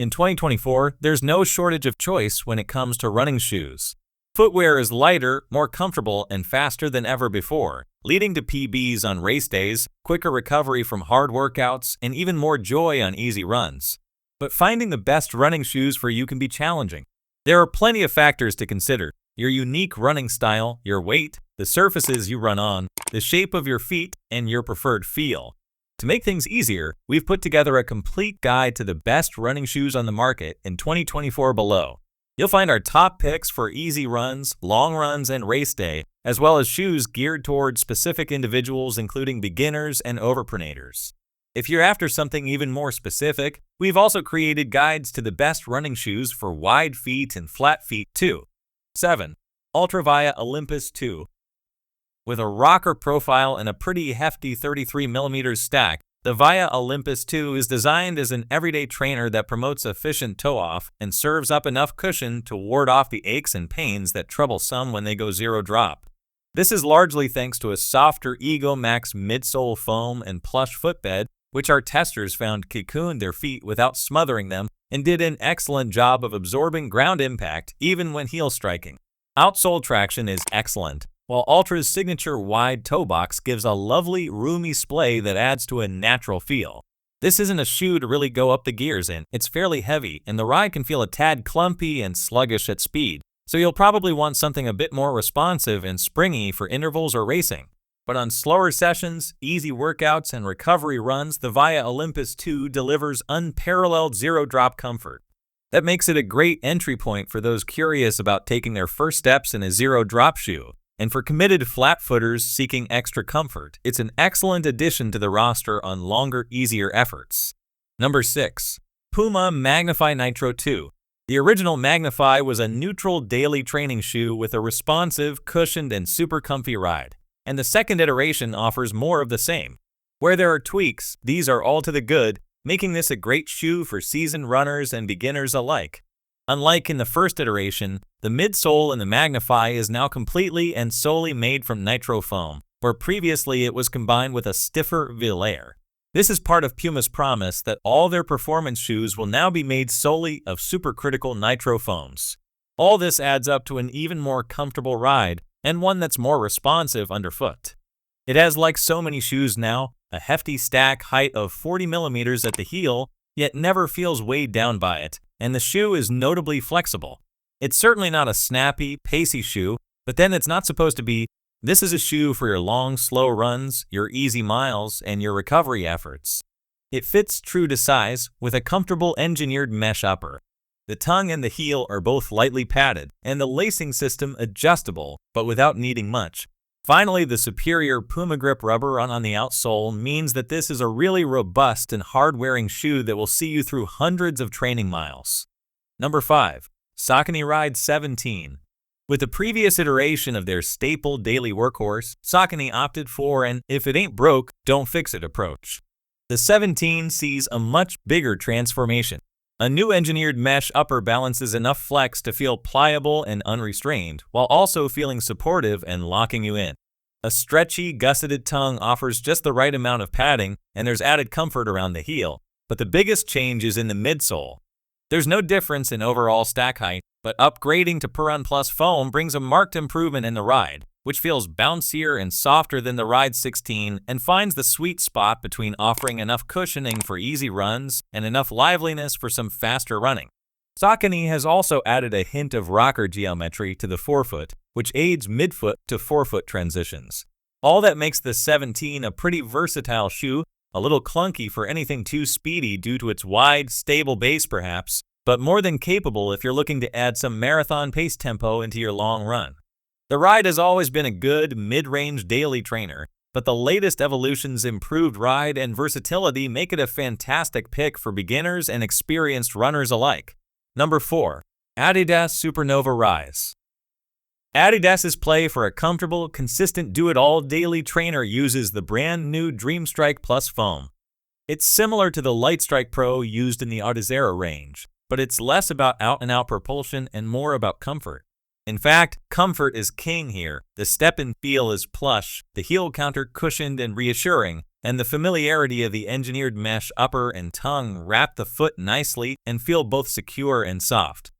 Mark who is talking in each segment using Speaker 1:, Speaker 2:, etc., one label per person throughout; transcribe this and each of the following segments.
Speaker 1: In 2024, there's no shortage of choice when it comes to running shoes. Footwear is lighter, more comfortable, and faster than ever before, leading to PBs on race days, quicker recovery from hard workouts, and even more joy on easy runs. But finding the best running shoes for you can be challenging. There are plenty of factors to consider: your unique running style, your weight, the surfaces you run on, the shape of your feet, and your preferred feel. To make things easier, we've put together a complete guide to the best running shoes on the market in 2024 below. You'll find our top picks for easy runs, long runs, and race day, as well as shoes geared towards specific individuals including beginners and overprenators. If you're after something even more specific, we've also created guides to the best running shoes for wide feet and flat feet too. 7. Ultra Via Olympus 2. With a rocker profile and a pretty hefty 33mm stack, the Via Olympus 2 is designed as an everyday trainer that promotes efficient toe-off and serves up enough cushion to ward off the aches and pains that trouble some when they go zero drop. This is largely thanks to a softer Ego Max midsole foam and plush footbed, which our testers found cocooned their feet without smothering them and did an excellent job of absorbing ground impact even when heel striking. Outsole traction is excellent, while Ultra's signature wide toe box gives a lovely, roomy splay that adds to a natural feel. This isn't a shoe to really go up the gears in. It's fairly heavy, and the ride can feel a tad clumpy and sluggish at speed, so you'll probably want something a bit more responsive and springy for intervals or racing. But on slower sessions, easy workouts, and recovery runs, the Via Olympus 2 delivers unparalleled zero-drop comfort. That makes it a great entry point for those curious about taking their first steps in a zero-drop shoe. And for committed flat-footers seeking extra comfort, it's an excellent addition to the roster on longer, easier efforts. Number 6. Puma Magnify Nitro 2. The original Magnify was a neutral daily training shoe with a responsive, cushioned, and super comfy ride. And the second iteration offers more of the same. Where there are tweaks, these are all to the good, making this a great shoe for seasoned runners and beginners alike. Unlike in the first iteration, the midsole in the Magnify is now completely and solely made from nitro foam, where previously it was combined with a stiffer velour. This is part of Puma's promise that all their performance shoes will now be made solely of supercritical nitro foams. All this adds up to an even more comfortable ride, and one that's more responsive underfoot. It has, like so many shoes now, a hefty stack height of 40mm at the heel, yet never feels weighed down by it, and the shoe is notably flexible. It's certainly not a snappy, pacey shoe, but then it's not supposed to be. This is a shoe for your long, slow runs, your easy miles, and your recovery efforts. It fits true to size, with a comfortable engineered mesh upper. The tongue and the heel are both lightly padded, and the lacing system adjustable, but without needing much. Finally, the superior Puma Grip rubber on the outsole means that this is a really robust and hard-wearing shoe that will see you through hundreds of training miles. Number 5. Saucony Ride 17. With the previous iteration of their staple daily workhorse, Saucony opted for an "if it ain't broke, don't fix it" approach. The 17 sees a much bigger transformation. A new engineered mesh upper balances enough flex to feel pliable and unrestrained, while also feeling supportive and locking you in. A stretchy, gusseted tongue offers just the right amount of padding, and there's added comfort around the heel. But the biggest change is in the midsole. There's no difference in overall stack height, but upgrading to Puron Plus foam brings a marked improvement in the ride, which feels bouncier and softer than the Ride 16 and finds the sweet spot between offering enough cushioning for easy runs and enough liveliness for some faster running. Saucony has also added a hint of rocker geometry to the forefoot, which aids midfoot to forefoot transitions. All that makes the 17 a pretty versatile shoe, a little clunky for anything too speedy due to its wide, stable base perhaps, but more than capable if you're looking to add some marathon pace tempo into your long run. The Ride has always been a good, mid-range daily trainer, but the latest evolution's improved ride and versatility make it a fantastic pick for beginners and experienced runners alike. Number 4. Adidas Supernova Rise. Adidas's play for a comfortable, consistent do-it-all daily trainer uses the brand new Dreamstrike Plus foam. It's similar to the Lightstrike Pro used in the Adizero range, but it's less about out-and-out propulsion and more about comfort. In fact, comfort is king here. The step-in feel is plush, the heel counter cushioned and reassuring, and the familiarity of the engineered mesh upper and tongue wrap the foot nicely and feel both secure and soft.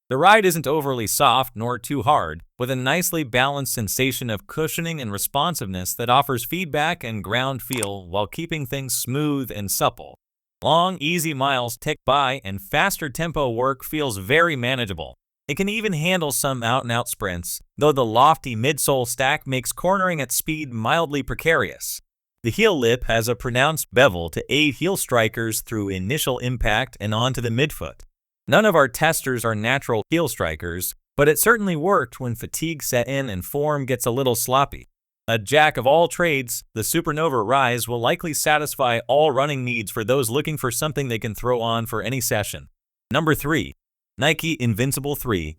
Speaker 1: The ride isn't overly soft nor too hard, with a nicely balanced sensation of cushioning and responsiveness that offers feedback and ground feel while keeping things smooth and supple. Long, easy miles tick by and faster tempo work feels very manageable. It can even handle some out-and-out sprints, though the lofty midsole stack makes cornering at speed mildly precarious. The heel lip has a pronounced bevel to aid heel strikers through initial impact and onto the midfoot. None of our testers are natural heel strikers, but it certainly worked when fatigue set in and form gets a little sloppy. A jack of all trades, the Supernova Rise will likely satisfy all running needs for those looking for something they can throw on for any session. Number 3. Nike Invincible 3.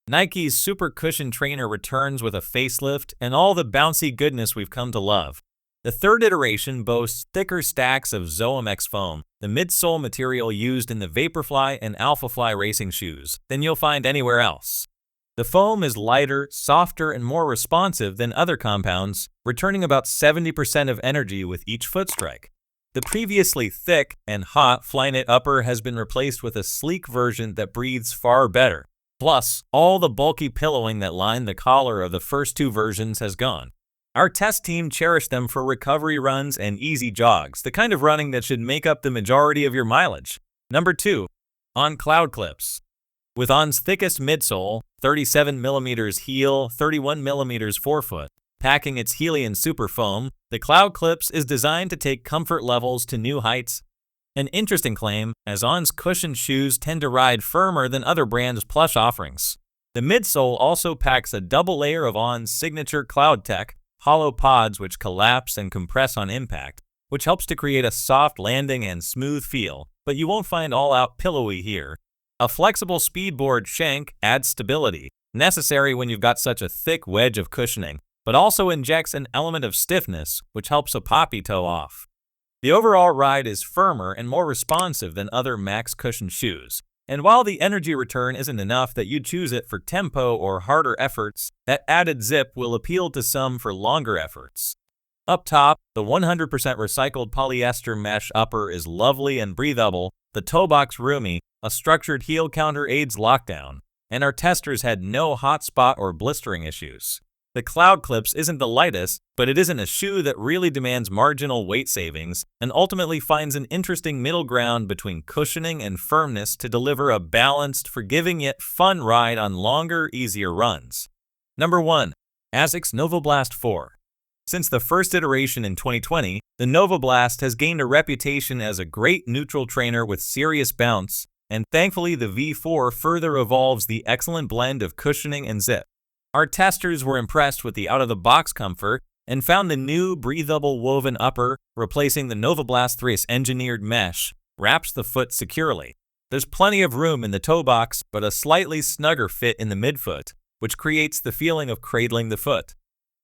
Speaker 1: Nike's Super Cushion Trainer returns with a facelift and all the bouncy goodness we've come to love. The third iteration boasts thicker stacks of Zoom X foam, the midsole material used in the Vaporfly and Alphafly racing shoes, than you'll find anywhere else. The foam is lighter, softer, and more responsive than other compounds, returning about 70% of energy with each foot strike. The previously thick and hot Flyknit upper has been replaced with a sleek version that breathes far better. Plus, all the bulky pillowing that lined the collar of the first two versions has gone. Our test team cherished them for recovery runs and easy jogs, the kind of running that should make up the majority of your mileage. Number 2. On Cloud Clips. With On's thickest midsole, 37mm heel, 31mm forefoot, packing its Helion Super Foam, the Cloud Clips is designed to take comfort levels to new heights. An interesting claim, as On's cushioned shoes tend to ride firmer than other brands' plush offerings. The midsole also packs a double layer of On's signature Cloud Tech, hollow pods which collapse and compress on impact, which helps to create a soft landing and smooth feel, but you won't find all-out pillowy here. A flexible speedboard shank adds stability, necessary when you've got such a thick wedge of cushioning, but also injects an element of stiffness, which helps a poppy toe off. The overall ride is firmer and more responsive than other max cushion shoes, and while the energy return isn't enough that you choose it for tempo or harder efforts, that added zip will appeal to some for longer efforts. Up top, the 100% recycled polyester mesh upper is lovely and breathable, the toe box roomy, a structured heel counter aids lockdown, and our testers had no hot spot or blistering issues. The Cloud Clips isn't the lightest, but it isn't a shoe that really demands marginal weight savings and ultimately finds an interesting middle ground between cushioning and firmness to deliver a balanced, forgiving yet fun ride on longer, easier runs. Number 1. ASICS Novablast 4. Since the first iteration in 2020, the Novablast has gained a reputation as a great neutral trainer with serious bounce, and thankfully the V4 further evolves the excellent blend of cushioning and zip. Our testers were impressed with the out-of-the-box comfort and found the new breathable woven upper, replacing the Novablast 3's engineered mesh, wraps the foot securely. There's plenty of room in the toe box, but a slightly snugger fit in the midfoot, which creates the feeling of cradling the foot.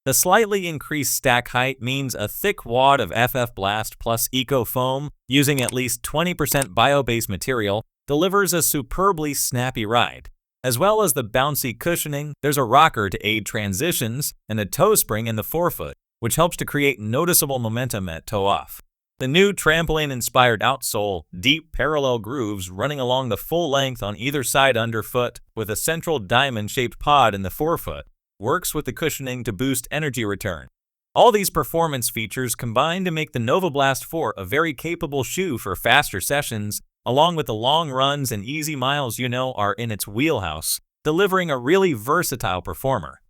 Speaker 1: The slightly increased stack height means a thick wad of FF Blast plus Eco Foam, using at least 20% bio-based material, delivers a superbly snappy ride. As well as the bouncy cushioning, there's a rocker to aid transitions and a toe spring in the forefoot, which helps to create noticeable momentum at toe off. The new trampoline-inspired outsole, deep parallel grooves running along the full length on either side underfoot with a central diamond-shaped pod in the forefoot, works with the cushioning to boost energy return. All these performance features combine to make the Novablast 4 a very capable shoe for faster sessions, along with the long runs and easy miles are in its wheelhouse, delivering a really versatile performer.